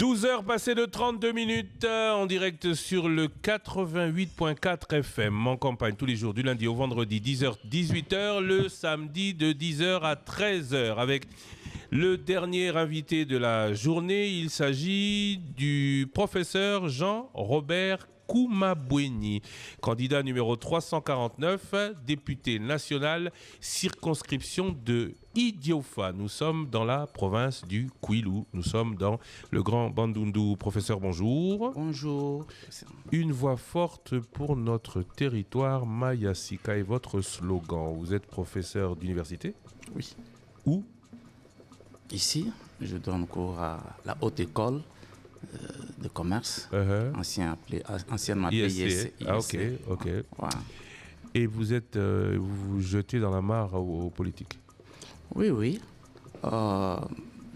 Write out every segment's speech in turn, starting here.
12 heures passées de 32 minutes en direct sur le 88.4 FM en campagne tous les jours du lundi au vendredi 10h-18h, le samedi de 10h à 13h avec le dernier invité de la journée. Il s'agit du professeur Jean-Robert Koumaboueni, candidat numéro 349, député national, circonscription de Idiofa. Nous sommes dans la province du Kwilu. Nous sommes dans le Grand Bandundu. Professeur, bonjour. Bonjour. Une voix forte pour notre territoire, Mayasika, est votre slogan. Vous êtes professeur d'université? Oui. Où? Ici, je donne cours à la Haute École de commerce, anciennement appelée ISC. Ah, ok. Voilà. Et vous êtes, vous vous jetez dans la mare aux politiques? Oui.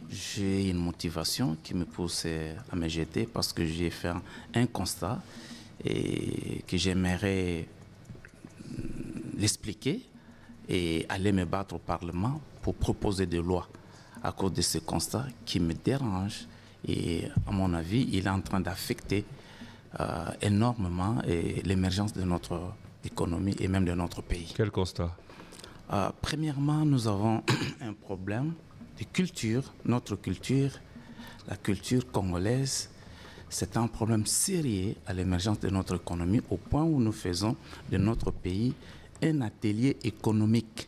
J'ai une motivation qui me pousse à me jeter parce que j'ai fait un constat et que j'aimerais l'expliquer et aller me battre au Parlement pour proposer des lois à cause de ce constat qui me dérange. Et à mon avis, il est en train d'affecter énormément l'émergence de notre économie et même de notre pays. Quel constat? Premièrement, nous avons un problème de culture. Notre culture, la culture congolaise, c'est un problème sérieux à l'émergence de notre économie au point où nous faisons de notre pays un atelier économique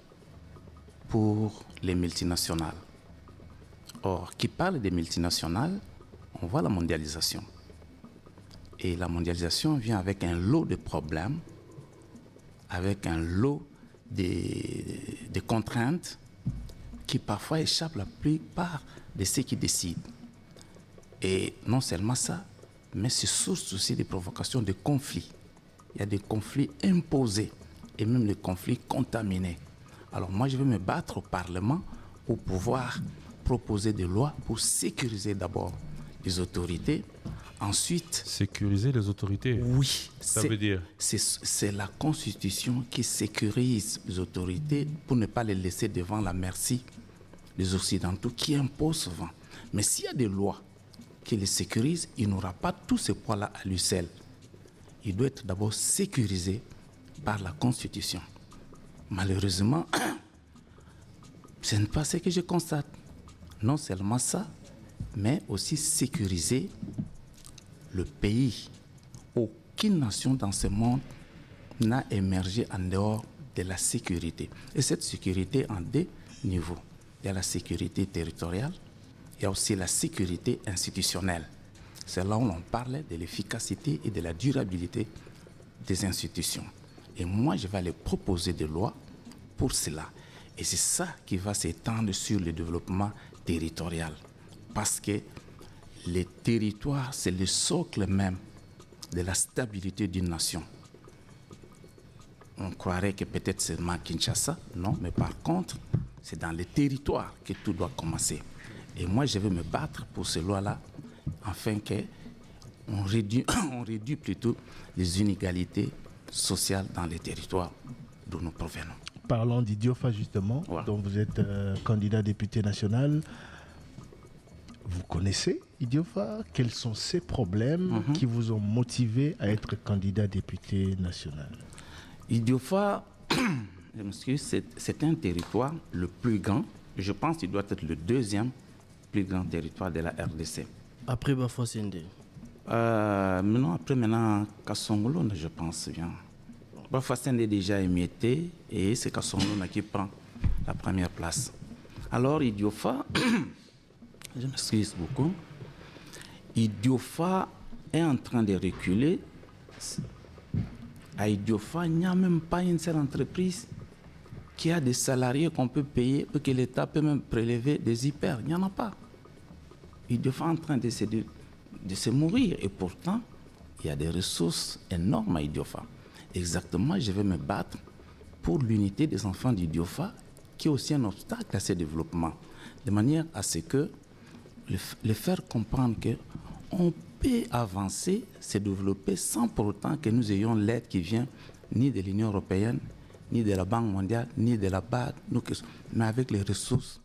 pour les multinationales. Or, qui parle des multinationales, on voit la mondialisation. Et la mondialisation vient avec un lot de problèmes, avec un lot de contraintes qui parfois échappent la plupart de ceux qui décident. Et non seulement ça, mais c'est source aussi de provocation de conflits. Il y a des conflits imposés et même des conflits contaminés. Alors moi, je vais me battre au Parlement pour pouvoir proposer des lois pour sécuriser d'abord les autorités. Ensuite... Sécuriser les autorités? Oui. Ça veut dire? C'est la Constitution qui sécurise les autorités pour ne pas les laisser devant la merci des Occidentaux qui imposent souvent. Mais s'il y a des lois qui les sécurisent, il n'aura pas tout ce poids-là à lui seul. Il doit être d'abord sécurisé par la Constitution. Malheureusement, ce n'est pas ce que je constate. Non seulement ça, mais aussi sécuriser le pays. Aucune nation dans ce monde n'a émergé en dehors de la sécurité. Et cette sécurité en deux niveaux. Il y a la sécurité territoriale, il y a aussi la sécurité institutionnelle. C'est là où l'on parlait de l'efficacité et de la durabilité des institutions. Et moi, je vais aller proposer des lois pour cela. Et c'est ça qui va s'étendre sur le développement territorial. Parce que les territoires, c'est le socle même de la stabilité d'une nation. On croirait que peut-être c'est seulement Kinshasa, non, mais par contre, c'est dans les territoires que tout doit commencer. Et moi, je vais me battre pour ces lois-là, afin qu'on réduit plutôt les inégalités sociales dans les territoires d'où nous provenons. Parlons d'Idiofa justement, voilà. dont vous êtes candidat député national. Vous connaissez Idiofa? Quels sont ces problèmes qui vous ont motivé à être candidat député national? Idiofa, je m'excuse, c'est un territoire le plus grand. Je pense qu'il doit être le deuxième plus grand territoire de la RDC. Après Bafoussende? Maintenant, Kassongolo, je pense bien. Bafoussende est déjà émietté et c'est Kassongolo qui prend la première place. Alors, Idiofa, je m'excuse beaucoup, Idiofa est en train de reculer. À Idiofa, il n'y a même pas une seule entreprise qui a des salariés qu'on peut payer ou que l'État peut même prélever des hyper. Il n'y en a pas. Idiofa est en train de se mourir et pourtant, il y a des ressources énormes à Idiofa. Exactement, je vais me battre pour l'unité des enfants d'Idiofa, qui est aussi un obstacle à ce développement, de manière à ce que le faire comprendre qu'on peut avancer, se développer sans pour autant que nous ayons l'aide qui vient ni de l'Union européenne, ni de la Banque mondiale, ni de la BAD, mais avec les ressources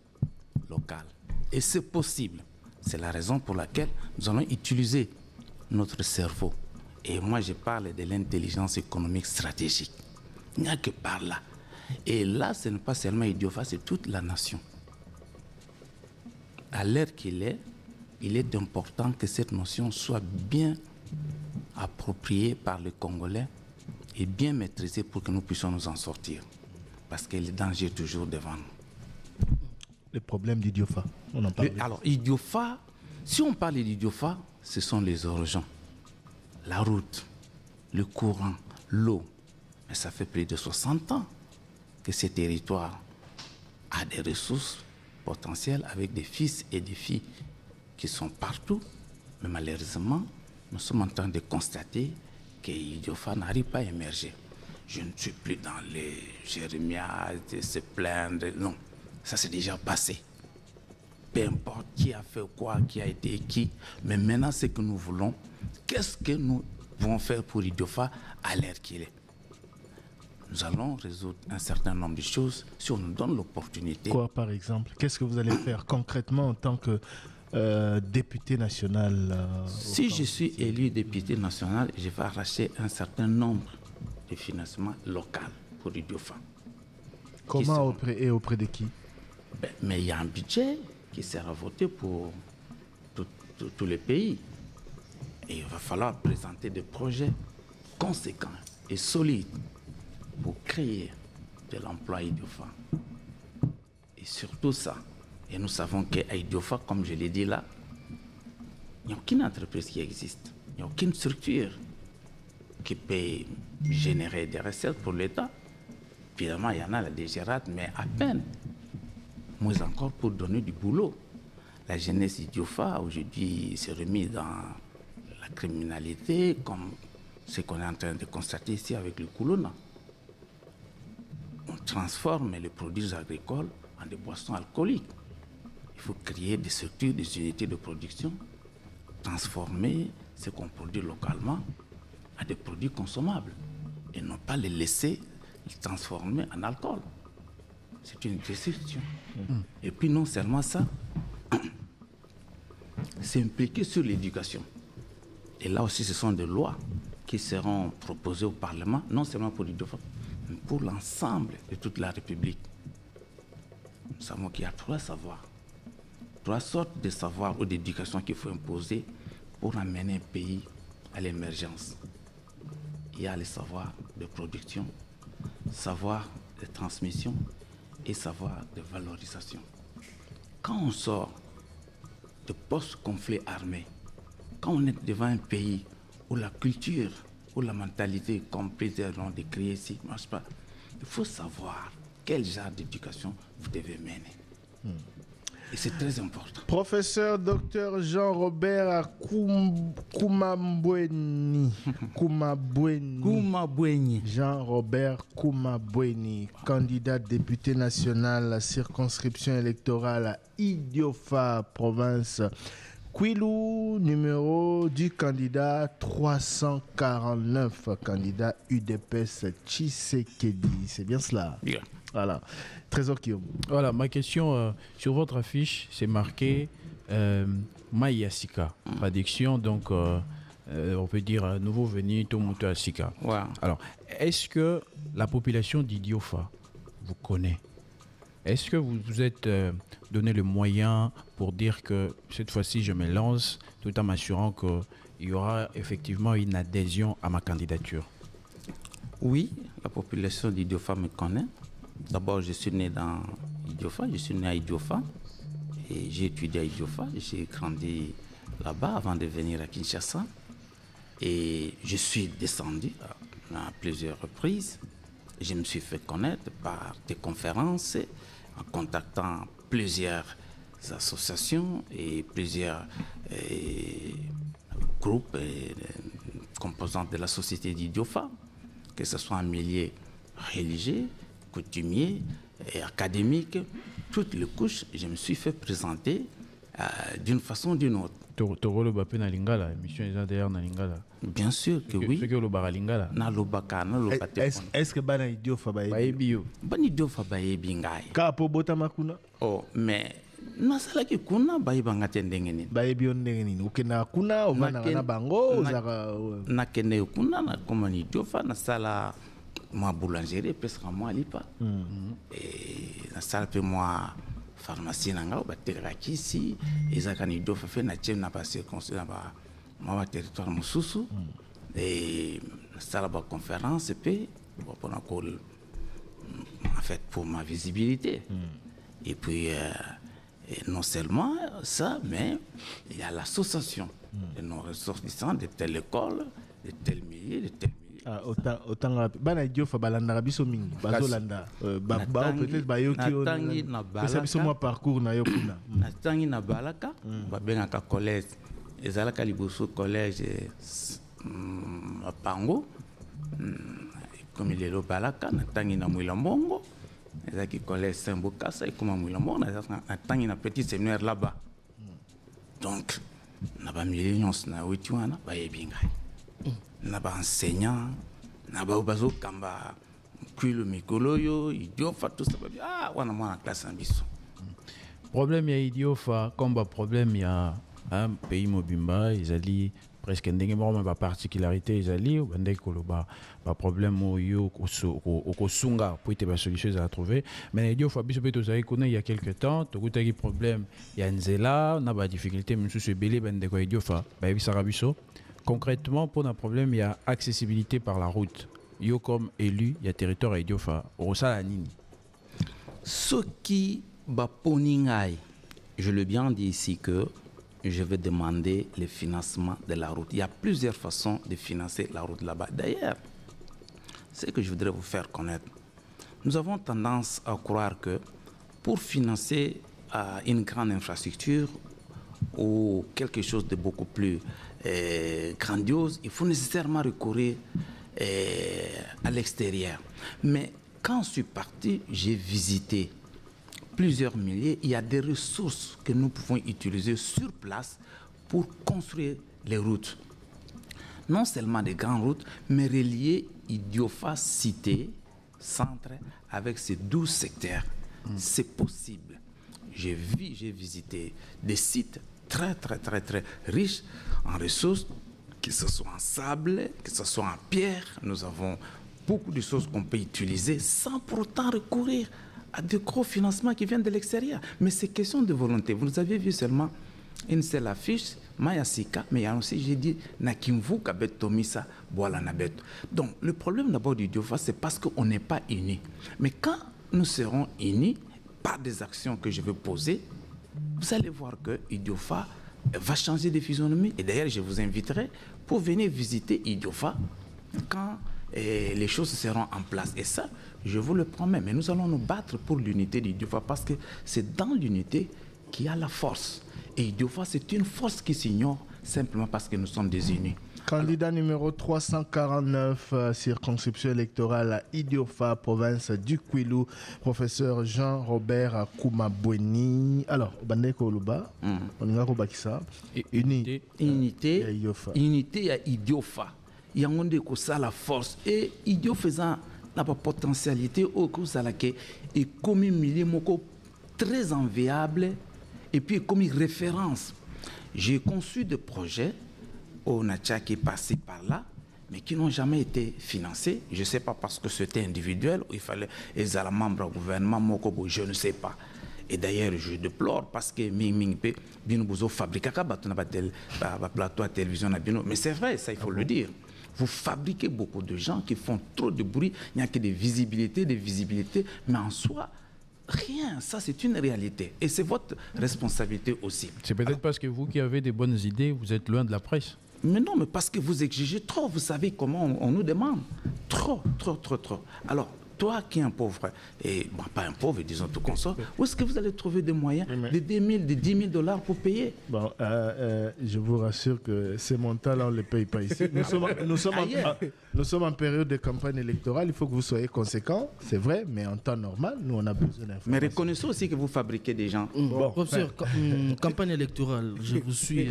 locales. Et c'est possible. C'est la raison pour laquelle nous allons utiliser notre cerveau. Et moi, je parle de l'intelligence économique stratégique. Il n'y a que par là. Et là, ce n'est pas seulement Idiofa, c'est toute la nation. À l'heure qu'il est, il est important que cette notion soit bien appropriée par les Congolais et bien maîtrisée pour que nous puissions nous en sortir. Parce que le danger est toujours devant nous. Les problèmes d'Idiofa, on en parle. Alors, Idiofa, si on parle d'Idiofa, ce sont les origines. La route, le courant, l'eau. Mais ça fait plus de 60 ans que ce territoire a des ressources potentielles avec des fils et des filles qui sont partout. Mais malheureusement, nous sommes en train de constater que Idiofa n'arrive pas à émerger. Je ne suis plus dans les jérémiades, de se plaindre. Non, ça c'est déjà passé. Peu importe qui a fait quoi, qui a été qui. Mais maintenant, ce que nous voulons, qu'est-ce que nous pouvons faire pour Idiofa à l'heure qu'il est? Nous allons résoudre un certain nombre de choses si on nous donne l'opportunité. Quoi, par exemple? Qu'est-ce que vous allez faire concrètement en tant que député national? Si je suis élu député national, je vais arracher un certain nombre de financements locaux pour Idiofa. Comment auprès de qui? Mais il y a un budget qui sera voté pour tous les pays. Et il va falloir présenter des projets conséquents et solides pour créer de l'emploi à Idiofa. Et surtout ça. Et nous savons qu'à Idiofa, comme je l'ai dit là, il n'y a aucune entreprise qui existe. Il n'y a aucune structure qui peut générer des recettes pour l'État. Évidemment, il y en a la DGRAT, mais à peine. Moins encore pour donner du boulot. La jeunesse d'Idiofa, aujourd'hui, s'est remise dans la criminalité, comme ce qu'on est en train de constater ici avec le Kulona. On transforme les produits agricoles en des boissons alcooliques. Il faut créer des structures, des unités de production, transformer ce qu'on produit localement à des produits consommables et non pas les laisser les transformer en alcool. C'est une décision. Et puis non seulement ça, c'est impliqué sur l'éducation. Et là aussi, ce sont des lois qui seront proposées au Parlement, non seulement pour l'Idiofa, mais pour l'ensemble de toute la République. Nous savons qu'il y a 3 savoirs, 3 sortes de savoirs ou d'éducation qu'il faut imposer pour amener un pays à l'émergence. Il y a les savoirs de production, savoir de transmission et savoir de valorisation. Quand on sort de post-conflit armé, quand on est devant un pays où la culture, où la mentalité, comme plusieurs l'ont décrit ici, ne marche pas, il faut savoir quel genre d'éducation vous devez mener. Et c'est très important. Professeur Dr Jean-Robert Koumabweni. Jean-Robert Koumabweni, candidat député national à la circonscription électorale à Idiofa, province Kwilu, numéro du candidat 349, candidat UDPS Tshisekedi. C'est bien cela? Bien. Voilà. Trésor Guillaume. Voilà, ma question sur votre affiche, c'est marqué Maïasika. Traduction, donc, on peut dire nouveau venu Tomuto Asika. Wow. Alors, est-ce que la population d'Idiofa vous connaît? Est-ce que vous vous êtes donné le moyen pour dire que cette fois-ci, je me lance tout en m'assurant qu'il y aura effectivement une adhésion à ma candidature? Oui, la population d'Idiofa me connaît. D'abord, je suis né dans Idiofa, je suis né à Idiofa et j'ai étudié à Idiofa. J'ai grandi là-bas avant de venir à Kinshasa et je suis descendu à plusieurs reprises. Je me suis fait connaître par des conférences en contactant plusieurs associations et plusieurs groupes et composantes de la société d'Idiofa, que ce soit en milieu religieux, coutumier et académique, toutes les couches, je me suis fait présenter d'une façon ou d'une autre. Bien sûr que oui. Est-ce que Bana Idiofa Bayebi? Bana Idiofa Bayebi ngai. Kapo Botamakuna? Oh, mais nasalaki kuna bayebanga te ndenge nini bayebi yo ndenge nini okendaka kuna ovandaka na bango ozaka nakende kuna nakoma na idiofa nasala mwa boulangerie epesaka mwa lipa nasala mpe mwa pharmacie na ngai batekaka kisi ezalaka na idiofa fe natie na bacirconstance na mwa baterritoire mosusu nasala baconférence mpe mpona en fait pour ma visibilité et puis non seulement ça, mais il y a l'association de nos ressortissants de telle école, de tel milieu, de tel milieu. Autant bana idiofa balandaka biso mingi bazolanda ba peut-être bayoki pesa biso mwa parcours na yo kuna natangi na balaka babengaka collège ezalaka liboso collège Pango comme lelo balaka natangi na Mwila Mbongo ezaki collège Saint-Bokassa ekoma Mwila Mbongo natangi na petit séminaire là-bas donc na ba millions na witi wana bayebi ngai na ba enseignant na ba bazo kamba kwilo mikoloyo idiofa tout ça wana mwana classe en biso problème ya idiofa comme problème ya un pays mobimba ezali presque ndenge moko ba particularité ezali bande koloba ba problème oyo kosunga pour ete ba solution à trouver mais idiofa biso pe tozali kuna il y a quelque temps tokutaki problème ya nzela na ba difficulté misusu ebele bande ko idiofa ba bisaka biso concrètement pour un problème il y a accessibilité par la route yo comme élu il y a territoire idiofa osala nini ce qui ba poningai je le bien dit ici que je vais demander le financement de la route. Il y a plusieurs façons de financer la route là-bas. D'ailleurs, c'est ce que je voudrais vous faire connaître. Nous avons tendance à croire que pour financer une grande infrastructure ou quelque chose de beaucoup plus grandiose, il faut nécessairement recourir à l'extérieur. Mais quand je suis parti, j'ai visité plusieurs milliers, il y a des ressources que nous pouvons utiliser sur place pour construire les routes. Non seulement des grandes routes, mais relier Idiofa cité, centre, avec ces 12 secteurs. C'est possible. J'ai visité des sites très, très, très, très riches en ressources, que ce soit en sable, que ce soit en pierre. Nous avons beaucoup de choses qu'on peut utiliser sans pour autant recourir à de gros financements qui viennent de l'extérieur. Mais c'est question de volonté. Vous avez vu seulement une seule affiche, Mayasika, mais il y a aussi, j'ai dit, Nakimvu Kabet Tomisa, Boala Nabet. Donc, le problème d'abord du Idiofa, c'est parce qu'on n'est pas unis. Mais quand nous serons unis, par des actions que je vais poser, vous allez voir que Idiofa va changer de physionomie. Et d'ailleurs, je vous inviterai pour venir visiter Idiofa quand les choses seront en place. Et ça, je vous le promets, mais nous allons nous battre pour l'unité d'Idiofa parce que c'est dans l'unité qu'il y a la force. Et Idiofa, c'est une force qui s'ignore simplement parce que nous sommes désunis. Candidat numéro 349, circonscription électorale à Idiofa, province du Kwilu, professeur Jean-Robert Koumabweni. Alors, Bandeko Oluba, on a Robakisa, unité à Idiofa. Il y a la force. Et Idiofa faisant la potentialité au cours de laquelle est comme un milieu très enviable et puis comme une référence. J'ai conçu des projets au Nacha qui est passé par là, mais qui n'ont jamais été financés. Je ne sais pas parce que c'était individuel, ou il fallait les membres du gouvernement, je ne sais pas. Et d'ailleurs, je déplore parce que Binoubuzo fabrique un plateau à télévision. Mais c'est vrai, ça il faut le dire. Vous fabriquez beaucoup de gens qui font trop de bruit, il n'y a que des visibilités, mais en soi, rien. Ça, c'est une réalité. Et c'est votre responsabilité aussi. C'est peut-être parce que vous qui avez des bonnes idées, vous êtes loin de la presse. Mais non, mais parce que vous exigez trop. Vous savez comment on nous demande. Trop. Alors, toi qui es un pauvre, et bon, pas un pauvre, disons tout comme ça, où est-ce que vous allez trouver des moyens de 10 000 $ pour payer? Bon, je vous rassure que ces montants-là, on ne les paye pas ici. Nous sommes en période de campagne électorale, il faut que vous soyez conséquents, c'est vrai, mais en temps normal, nous, on a besoin d'informations. Mais reconnaissez aussi que vous fabriquez des gens. Professeur, campagne électorale, je vous suis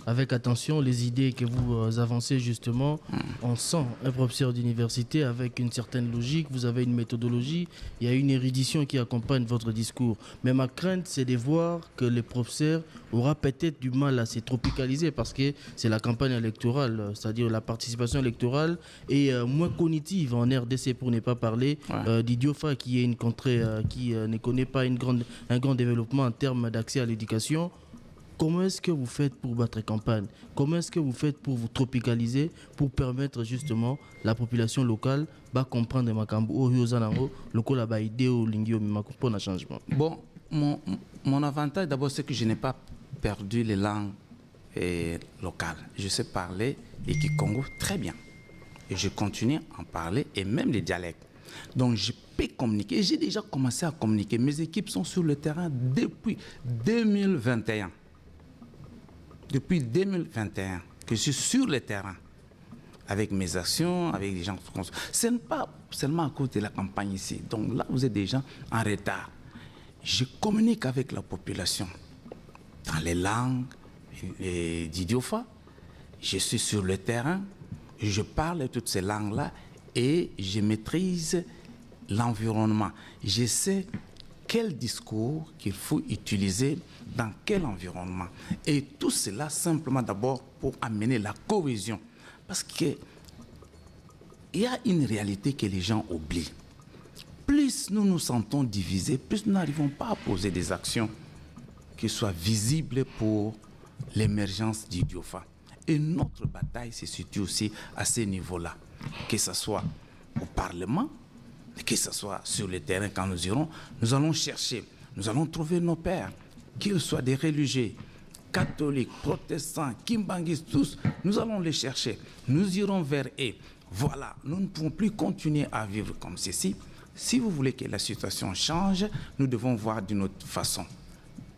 avec attention les idées que vous avancez justement. On sent un professeur d'université avec une certaine logique, vous avez une méthodologie, il y a une érudition qui accompagne votre discours. Mais ma crainte, c'est de voir que les professeurs auront peut-être du mal à se tropicaliser parce que c'est la campagne électorale, c'est-à-dire la participation électorale est moins cognitive en RDC, pour ne pas parler d'Idiofa qui est une contrée qui ne connaît pas un grand développement en termes d'accès à l'éducation. Comment est-ce que vous faites pour votre campagne? Comment est-ce que vous faites pour vous tropicaliser, pour permettre justement la population locale de comprendre le changement? Bon, mon avantage d'abord, c'est que je n'ai pas perdu les langues locales. Je sais parler et Kikongo très bien. Et je continue à en parler et même les dialectes. Donc je peux communiquer. J'ai déjà commencé à communiquer. Mes équipes sont sur le terrain depuis 2021. Depuis 2021 que je suis sur le terrain avec mes actions, avec les gens. Ce n'est pas seulement à cause de la campagne ici. Donc là, vous êtes déjà en retard. Je communique avec la population dans les langues d'Idiofa. Je suis sur le terrain, je parle toutes ces langues-là et je maîtrise l'environnement. Je sais quel discours qu'il faut utiliser dans quel environnement. Et tout cela simplement d'abord pour amener la cohésion. Parce qu'il y a une réalité que les gens oublient. Plus nous nous sentons divisés, plus nous n'arrivons pas à poser des actions qui soient visibles pour l'émergence d'Idiofa. Et notre bataille se situe aussi à ce niveau-là. Que ce soit au Parlement, que ce soit sur le terrain quand nous irons, nous allons chercher, nous allons trouver nos pères, qu'ils soient des religieux, catholiques, protestants, kimbanguistes, tous, nous allons les chercher. Nous irons vers eux. Voilà, nous ne pouvons plus continuer à vivre comme ceci. Si vous voulez que la situation change, nous devons voir d'une autre façon,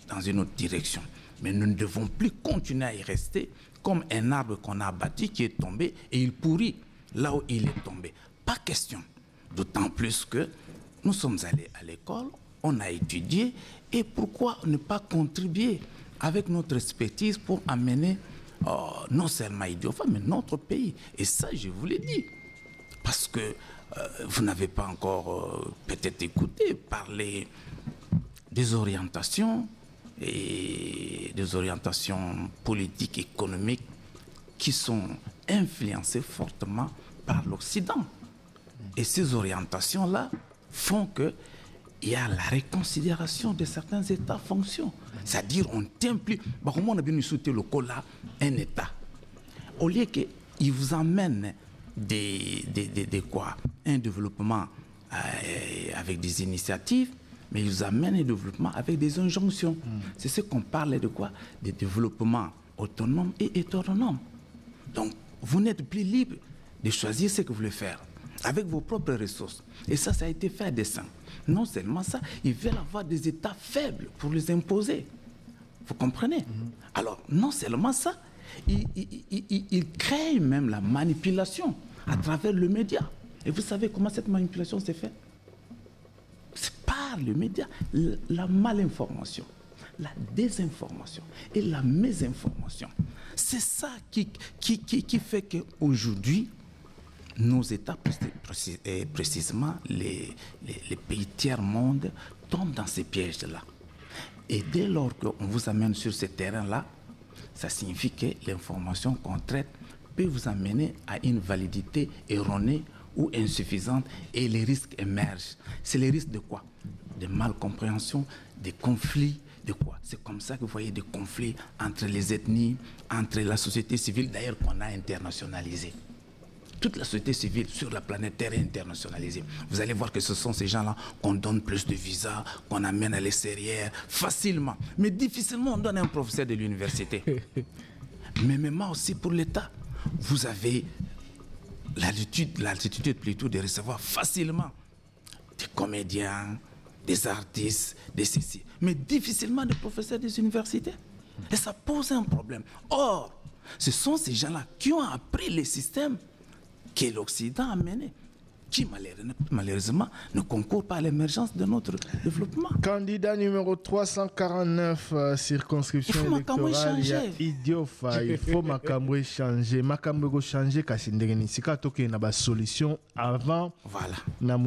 dans une autre direction. Mais nous ne devons plus continuer à y rester comme un arbre qu'on a abattu qui est tombé et il pourrit là où il est tombé. Pas question. D'autant plus que nous sommes allés à l'école, on a étudié, et pourquoi ne pas contribuer avec notre expertise pour amener non seulement Idiofa, mais notre pays. Et ça, je vous l'ai dit. Parce que vous n'avez pas encore peut-être écouté parler des orientations et des orientations politiques, économiques qui sont influencées fortement par l'Occident. Et ces orientations-là font qu'il y a la réconsidération de certains États-fonctions. C'est-à-dire on ne tient plus... Comment on a bien sauté le col là, un État. Au lieu qu'il vous amène un développement avec des initiatives, mais il vous amène un développement avec des injonctions. C'est ce qu'on parle de quoi? De développement autonome et hétéronome. Donc, vous n'êtes plus libre de choisir ce que vous voulez faire avec vos propres ressources. Et ça a été fait à dessein. Non seulement ça, ils veulent avoir des États faibles pour les imposer. Vous comprenez? Alors, non seulement ça, ils créent même la manipulation à travers le média. Et vous savez comment cette manipulation s'est faite? C'est par le média. La malinformation, la désinformation et la mésinformation. C'est ça qui fait qu'aujourd'hui, nos États, précisément les pays tiers-monde, tombent dans ces pièges-là. Et dès lors qu'on vous amène sur ce terrain-là, ça signifie que l'information qu'on traite peut vous amener à une validité erronée ou insuffisante et les risques émergent. C'est les risques de quoi? De malcompréhension, de conflits, de quoi? C'est comme ça que vous voyez des conflits entre les ethnies, entre la société civile, d'ailleurs qu'on a internationalisé. Toute la société civile sur la planète Terre est internationalisée. Vous allez voir que ce sont ces gens-là qu'on donne plus de visas, qu'on amène à l'extérieur facilement. Mais difficilement on donne à un professeur de l'université. Mais même aussi pour l'État. Vous avez l'altitude plutôt de recevoir facilement des comédiens, des artistes, des ceci. Mais difficilement des professeurs des universités. Et ça pose un problème. Or, ce sont ces gens-là qui ont appris les systèmes que l'Occident a mené. qui malheureusement ne concourent pas à l'émergence de notre développement. Candidat numéro 349, circonscription électorale, il y a Idiofa, il faut Makambo changer. Makambo changer, kasi ndengeni. Sika toke na ba solution avant. Voilà. Na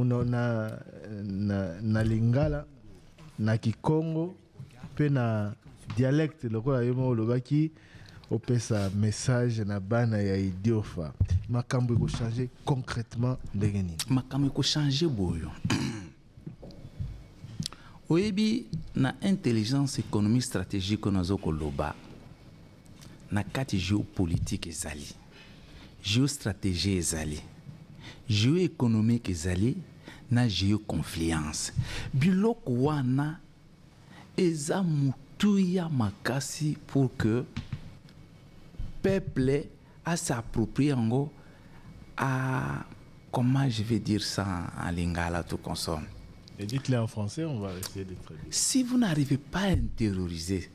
Lingala, na Kikongo, pe na dialecte, le quoi yemo lobaki. Opesa message na bana ya Idiofa. Makambo ko changer concrètement ndengeni. Makambo ko changer boyo. Oyebi na intelligence économique stratégique nazo ko loba. Na kati géopolitique ezali. Géostratégie ezali. Géoéconomique ezali na géoconfluence. Biloko wana eza mutuya makasi pour que peuple à s'approprier à, comment je vais dire ça en lingala tout consomme. Et dites-le en français, on va essayer de traduire. Si vous n'arrivez pas à intérioriser,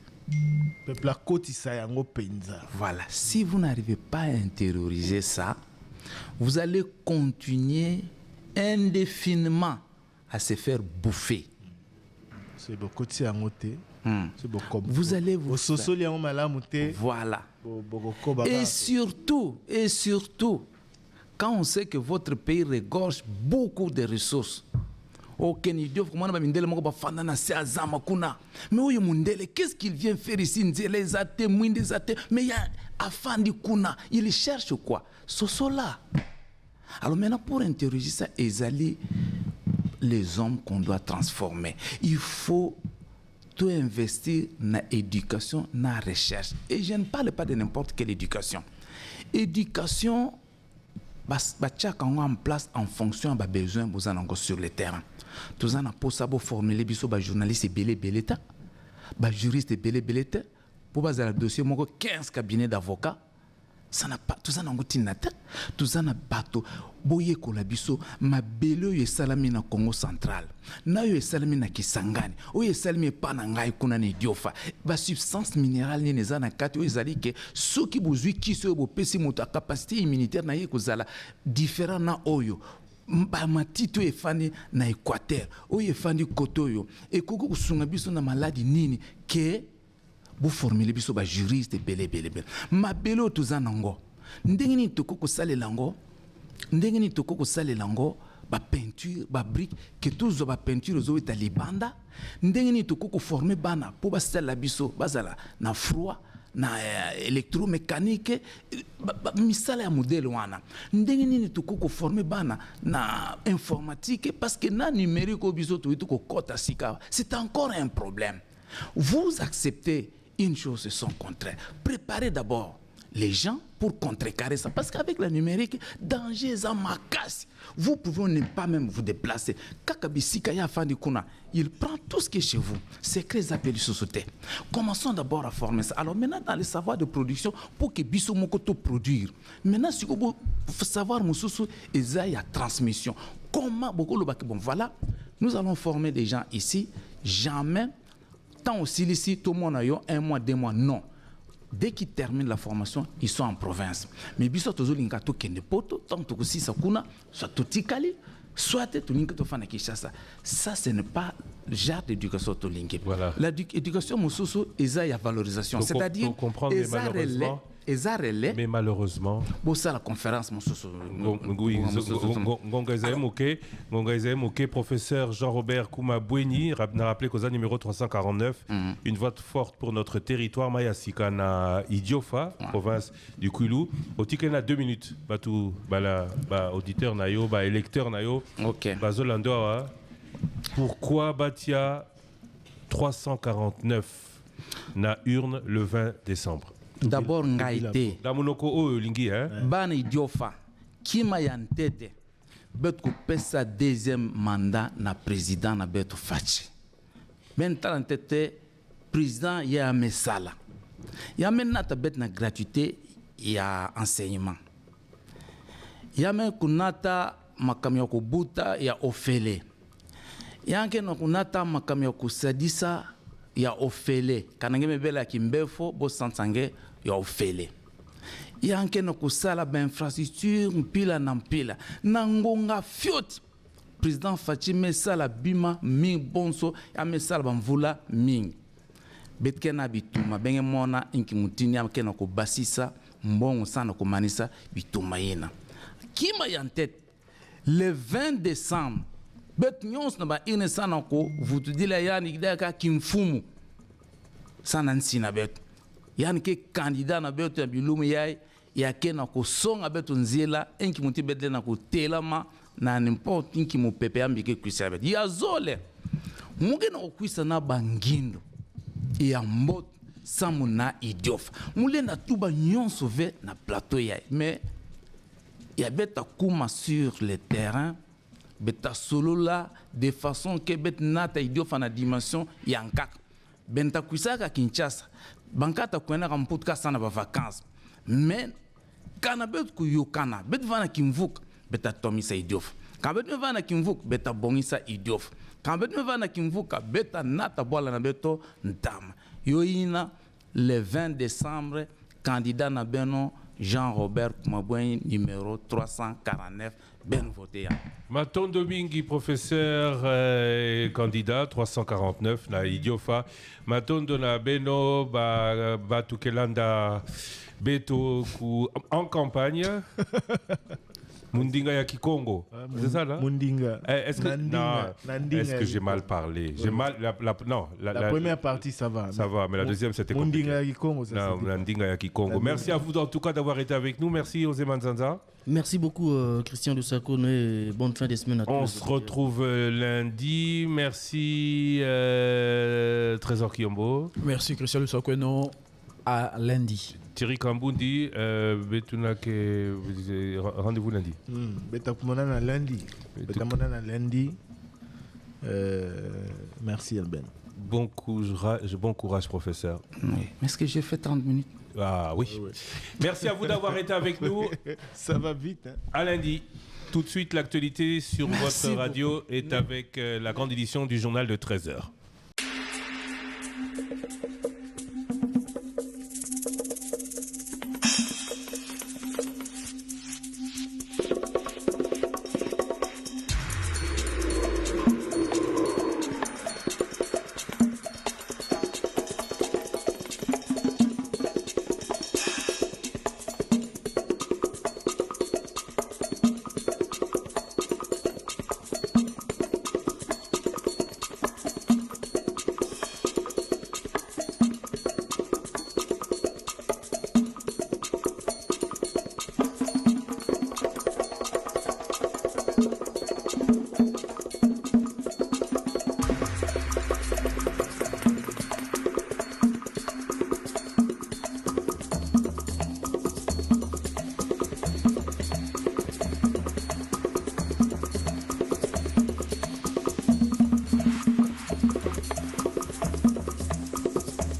peuple à côté sayango penza. Voilà, si vous n'arrivez pas à intérioriser ça, vous allez continuer indéfiniment à se faire bouffer. C'est beaucoup de sayangote. Vous allez vous voilà. Et surtout, quand on sait que votre pays regorge beaucoup de ressources, mais qu'est-ce qu'il vient faire ici? Mais il y a Afandi Kuna, il cherche quoi? Sosola. Alors maintenant, pour intérioriser ça, les hommes qu'on doit transformer, il faut tout investir dans l'éducation, dans la recherche. Et je ne parle pas de n'importe quelle éducation. Éducation, c'est en place en fonction des besoins sur le terrain. Tout ça, pour ça, pour formuler les journalistes belé les juristes belé pour baser le dossier, 15 cabinets d'avocats. Ça n'a pas tout ça n'a pas tout ça n'a pas tout boye kolabiso ma belo ye salami na Congo central na yo salami na Kisangani o ye salami pa na ngai kuna na Idiofa ba substance minérale ni nezana kati o ezali ke soki bozwi kiso bo pesi moto capacité immunitaire na ye kozala différent na oyo ba matito efani na Équateur o ye fandi kotoyo e koko kusunga biso na maladie nini ke vous formulez biso ba juriste belé ma belo tuzanango ndengeni tokoko sale lango ndengeni tokoko sale lango ba peinture ba brique que tous ba peinture zo eta libanda ndengeni tokoko former bana po ba sala biso bazala na froid na électromécanique misala ya modèle wana ndengeni tokoko former bana na informatique parce que na numérique biso to ko kota sika c'est encore un problème. Vous acceptez une chose et son contraire. Préparez d'abord les gens pour contrecarrer ça. Parce qu'avec la numérique, danger est en macasse. Vous pouvez ne pas même vous déplacer. Il prend tout ce qui est chez vous. C'est très appelé société. Commençons d'abord à former ça. Alors maintenant, dans le savoir de production, pour que Bissou Mokoto produire. Maintenant, si vous savoir Moussoussou, il y a transmission. Comment beaucoup le bon, voilà, nous allons former des gens ici. Jamais. Tant aussi ici, tout le monde a eu 1 mois, 2 mois, non. Dès qu'ils terminent la formation, ils sont en province. Mais biso tozo lingato kende poto, tant que si sakuna, soit totikali, soit tu lingato fana kishasa. Ça, ce n'est pas le genre d'éducation to linké. Voilà. L'éducation mususu, eza ya valorisation. C'est-à-dire, mais malheureusement, bon ça la conférence professeur Jean-Robert Kouma Boueni n'a rappelé qu'aux numéro 349 une voix forte pour notre territoire Mayasika na Idiofa province du Kwilu au ticket na 2 minutes tout auditeur nayo électeur nayo bazolando pourquoi Batia 349 na urne le 20 décembre. D'abord, Ngaïté. Ban Idiofa, qui m'a yantete, bet ko pesa deuxième mandat na président na beto fachi. Maintenant, tete président ya mesala. Ya maintenant ta bet na gratuité ya enseignement. Ya men kunata makamyo ko buta ya ofele. Ya nke no kunata makamyo ko sadisa ya ofele. Kanangeme bela kimbefo bo sansange ya ofele. ya nkeno kosala ba infrastructure mpila na mpila na ngonga fioti président Faci mesala bima mi bonso ya mesala bamvula mingi betkena bituma benge mona inki mutini amkena ko basisa mbongo sana ko manisa bituma yena kima ya tête le 20 décembre bet nyons na ba ine sana ko vutudila yani daka kimfumu sana nsina bet yani ke candidat na beto ya bilumu yai ya kena ko songa beto nzela inki muti betle na ko telama na n'importe inki mu pepe ambike kwisa bet ya zole muge na ko kwisa na bangindo ya mbot samu na idiofa mule na tuba nyonso ve na plateau yai mais ya beta kuma sur le terrain beta solo là de façon que bet nata idiofa na dimension yankaka benta kwisaka Kinshasa bankata kwena kamputka sana ba vacances mais kana bet ku yokana bet vana kimvuka beta tomisa idiofa quand bet vana kimvuka beta bongisa idiofa quand bet vana kimvuka beta nata bola na beto ntama yoina le 20 décembre candidat na beno Jean-Robert Kumabweni numéro 349 ben voté. Matondo Mingi, professeur candidat 349 na Idiofa. Matondo na Beno Batukelanda Beto en campagne. Mundinga ya Kikongo. C'est ça là? Mundinga. Est-ce que j'ai mal parlé? J'ai mal la première partie ça va. Ça va, mais la deuxième c'était compliqué. Mundinga ya Kikongo ça. Non, Mundinga ya Kikongo. Merci à vous en tout cas d'avoir été avec nous. Merci Osé Manzanza. Merci beaucoup Christian de Sakone et bonne fin de semaine à tous. On se retrouve lundi. Merci Trésor Kiombo. Merci Christian de Sakone. À lundi. Thierry Kambundi, rendez-vous lundi. Lundi. Merci Alben. Bon courage professeur. Oui. Est-ce que j'ai fait 30 minutes? Ah oui. Oui. Merci à vous d'avoir été avec nous. Ça va vite. Hein? À lundi. Tout de suite, l'actualité sur votre radio est avec la grande édition du journal de 13h.